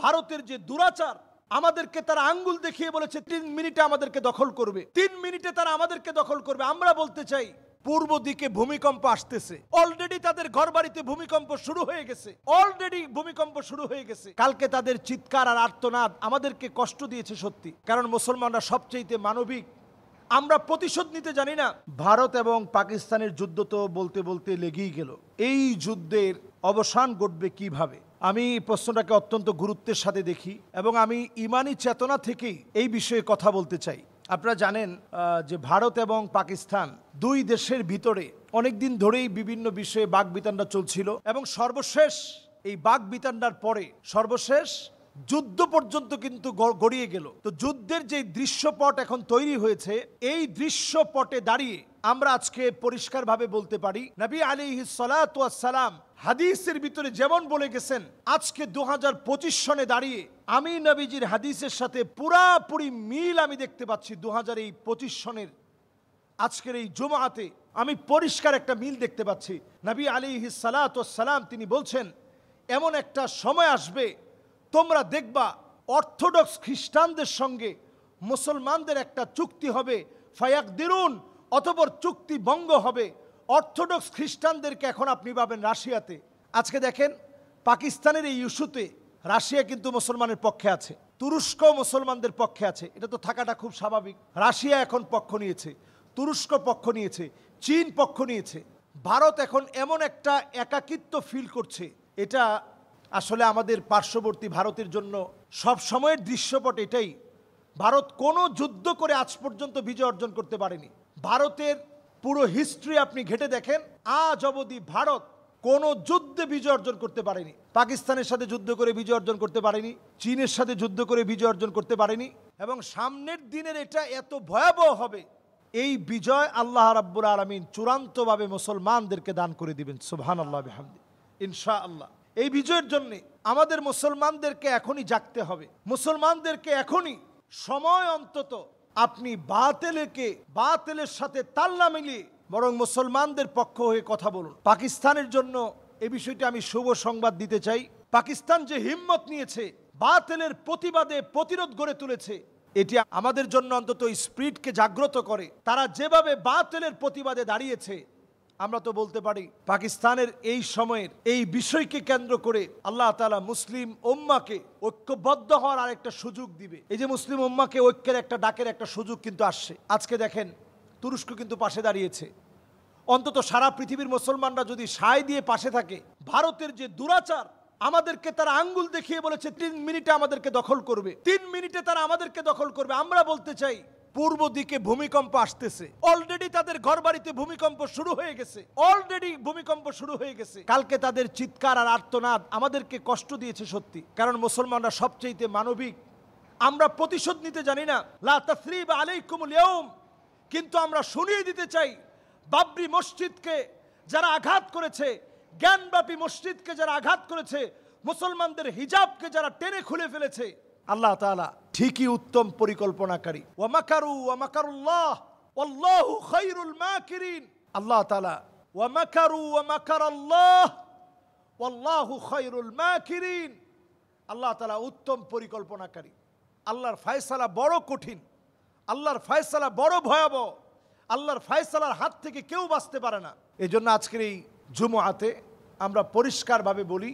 ভারতের যে দুরাচার, আমাদেরকে তারা আঙ্গুল দেখিয়ে বলেছে 3 মিনিটে আমাদেরকে দখল করবে, 3 মিনিটে তারা আমাদেরকে দখল করবে। আমরা বলতে চাই পূর্ব দিকে ভূমিকম্প আসতেছে, অলরেডি তাদের ঘরবাড়িতে ভূমিকম্প শুরু হয়ে গেছে, অলরেডি ভূমিকম্প শুরু হয়ে গেছে। কালকে তাদের চিৎকার আর আর্তনাদ আমাদেরকে কষ্ট দিয়েছে সত্যি, কারণ মুসলমানরা সবচেয়ে মানবিক। আমরা প্রতিশোধ নিতে জানি না। ভারত এবং পাকিস্তানের যুদ্ধ তো বলতে বলতে লেগেই গেল। এই যুদ্ধের অবসান ঘটবে কিভাবে? আমি প্রশ্নটাকে অত্যন্ত গুরুত্বের সাথে দেখি এবং আমি ইমানি চেতনা থেকেই এই বিষয়ে কথা বলতে চাই। আপনারা জানেন যে ভারত এবং পাকিস্তান দুই দেশের ভিতরে অনেকদিন ধরেই বিভিন্ন বিষয়ে বাকবিতণ্ডা চলছিল এবং সর্বশেষ এই বাকবিতণ্ডার পরে সর্বশেষ যুদ্ধ পর্যন্ত কিন্তু গড়িয়ে গেল। তো যুদ্ধের যে দৃশ্যপট এখন তৈরি হয়েছে, এই দৃশ্যপটে দাঁড়িয়ে আমরা আজকে পরিষ্কারভাবে বলতে পারি, নবী আলাইহিস সালাতু ওয়াস সালাম হাদিসের ভিতরে যেমন বলে গেছেন, আজকে 2025 সনে দাঁড়িয়ে আমি নবীজির হাদিসের সাথে পুরাপুরি মিল আমি দেখতে পাচ্ছি। 2025 সনের আজকের এই জুমআতে আমি পরিষ্কার একটা মিল দেখতে পাচ্ছি। নবী আলাইহিস সালাতু ওয়াস সালাম তিনি বলছেন, এমন একটা সময় আসবে তোমরা দেখবা অর্থোডক্স খ্রিস্টানদের সঙ্গে মুসলমানদের একটা চুক্তি হবে, ফায়াকদিরুন, অতঃপর চুক্তি ভঙ্গ হবে। অর্থোডক্স খ্রিস্টানদেরকে এখন আপনি পাবেন রাশিয়াতে। আজকে দেখেন পাকিস্তানের এই ইস্যুতে রাশিয়া কিন্তু মুসলমানের পক্ষে আছে, তুরস্ক মুসলমানদের পক্ষে আছে। এটা তো থাকাটা খুব স্বাভাবিক। রাশিয়া এখন পক্ষ নিয়েছে, তুরস্ক পক্ষ নিয়েছে, চীন পক্ষ নিয়েছে। ভারত এখন এমন একটা একাকিত্ব ফিল করছে, এটা আসলে আমাদের পার্শ্ববর্তী ভারতের জন্য সব সময়ের দৃশ্যপট এটাই। ভারত কোনো যুদ্ধ করে আজ পর্যন্ত বিজয় অর্জন করতে পারেনি। ভারতের পুরো হিস্ট্রি আপনি ঘেটে দেখেন, আজ অবধি ভারত কোনো যুদ্ধে বিজয় অর্জন করতে পারেনি। পাকিস্তানের সাথে যুদ্ধ করে বিজয় অর্জন করতে পারেনি, চীনের সাথে যুদ্ধ করে বিজয় অর্জন করতে পারেনি। এবং সামনের দিনের এটা এত ভয়াবহ হবে, এই বিজয় আল্লাহ রাব্বুল আলামিন চূড়ান্তভাবে মুসলমানদেরকে দান করে দিবেন। সুবহানাল্লাহ বিহামদি, ইনশাআল্লাহ। এই বিজয়ের জন্য আমাদের মুসলমানদেরকে এখনই জাগতে হবে। মুসলমানদেরকে এখনই সময়, অন্তত আপনি বাতিলের সাথে তাল না মিলিয়ে বরং মুসলমানদের পক্ষ হয়ে কথা বলুন। পাকিস্তানের জন্য এই বিষয়টি আমি শুভ সংবাদ দিতে চাই। পাকিস্তান যে হিম্মত নিয়েছে, বাতিলের প্রতিবাদে প্রতিরোধ গড়ে তুলেছে, এটি আমাদের জন্য অন্তত স্পিরিটকে জাগ্রত করে। তারা যেভাবে বাতিলের প্রতিবাদে দাঁড়িয়েছে, আমরা তো বলতে পারি পাকিস্তানের এই সময়ের এই বিষয়কে কেন্দ্র করে আল্লাহ তাআলা মুসলিম উম্মাহকে ঐক্যবদ্ধ হওয়ার আরেকটা সুযোগ দিবে। এই যে মুসলিম উম্মাহকে ঐক্যের একটা ডাকের একটা সুযোগ কিন্তু আসছে। আজকে দেখেন তুরস্ক কিন্তু পাশে দাঁড়িয়েছে। অন্তত সারা পৃথিবীর মুসলমানরা যদি সায় দিয়ে পাশে থাকে, ভারতের যে দুরাচার, আমাদেরকে তারা আঙ্গুল দেখিয়ে বলেছে 3 মিনিটে আমাদেরকে দখল করবে, 3 মিনিটে তারা আমাদেরকে দখল করবে। আমরা বলতে চাই পূর্ব দিকে ভূমিকম্প আসতেছে, অলরেডি তাদের ঘরবাড়িতে ভূমিকম্প শুরু হয়ে গেছে, অলরেডি ভূমিকম্প শুরু হয়ে গেছে। কালকে তাদের চিৎকার আর আর্তনাদ আমাদেরকে কষ্ট দিয়েছে সত্যি, কারণ মুসলমানরা সবচেয়ে মানবিক। আমরা প্রতিশোধ নিতে জানি না, লা তাসরিবা আলাইকুমুল ইয়াউম, কিন্তু আমরা শুনিয়ে দিতে চাই বাবরি মসজিদকে যারা আঘাত করেছে, জ্ঞানব্যাপী মসজিদকে যারা আঘাত করেছে, মুসলমানদের হিজাবকে যারা টেনে খুলে ফেলেছে, আল্লাহ তাআলা ঠিকই উত্তম পরিকল্পনাকারী। ওয়া মাকারু ওয়া মাকারুল্লাহ ওয়াল্লাহু খায়রুল মাকিরিন। আল্লাহ তাআলা ওয়া মাকারু ওয়া মাকারাল্লাহ ওয়াল্লাহু খায়রুল মাকিরিন। আল্লাহ তাআলা উত্তম পরিকল্পনাকারী। আল্লাহর ফয়সালা বড় কঠিন, আল্লাহর ফয়সালা বড় ভয়াবহ, আল্লাহর ফয়সালার হাত থেকে কেউ বাঁচতে পারে না। এজন্য আজকের এই জুমআতে আমরা পরিষ্কারভাবে বলি,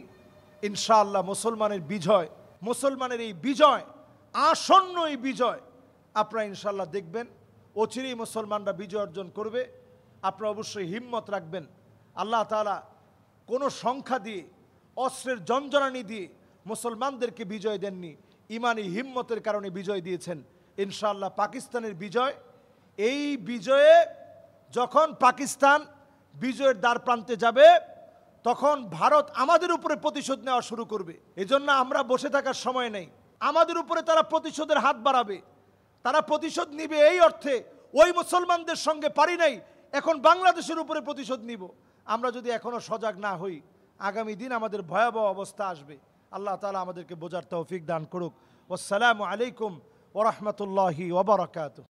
ইনশাআল্লাহ মুসলমানের বিজয়, মুসলমানের এই বিজয়, আসন্ন এই বিজয় আপনারা ইনশাআল্লাহ দেখবেন। অচিরেই মুসলমানরা বিজয় অর্জন করবে। আপনারা অবশ্যই হিম্মত রাখবেন। আল্লাহ তাআলা কোনো সংখ্যা দিয়ে, অস্ত্রের জঞ্জনানি দিয়ে মুসলমানদেরকে বিজয় দেননি, ইমানি হিম্মতের কারণে বিজয় দিয়েছেন। ইনশাআল্লাহ পাকিস্তানের বিজয়, এই বিজয়ে যখন পাকিস্তান বিজয়ের দ্বার প্রান্তে যাবে, তখন ভারত আমাদের উপরে প্রতিশোধ নেওয়া শুরু করবে। এজন্য আমরা বসে থাকার সময় নেই। আমাদের উপরে তারা প্রতিশোধের হাত বাড়াবে, তারা প্রতিশোধ নিবে এই অর্থে, ওই মুসলমানদের সঙ্গে পারি নাই, এখন বাংলাদেশের উপরে প্রতিশোধ নিব। আমরা যদি এখনো সজাগ না হই, আগামী দিন আমাদের ভয়াবহ অবস্থা আসবে। আল্লাহ তাআলা আমাদেরকে বোঝার তৌফিক দান করুক। আসসালামু আলাইকুম ওয়া রাহমাতুল্লাহি ওয়া বারাকাতুহু।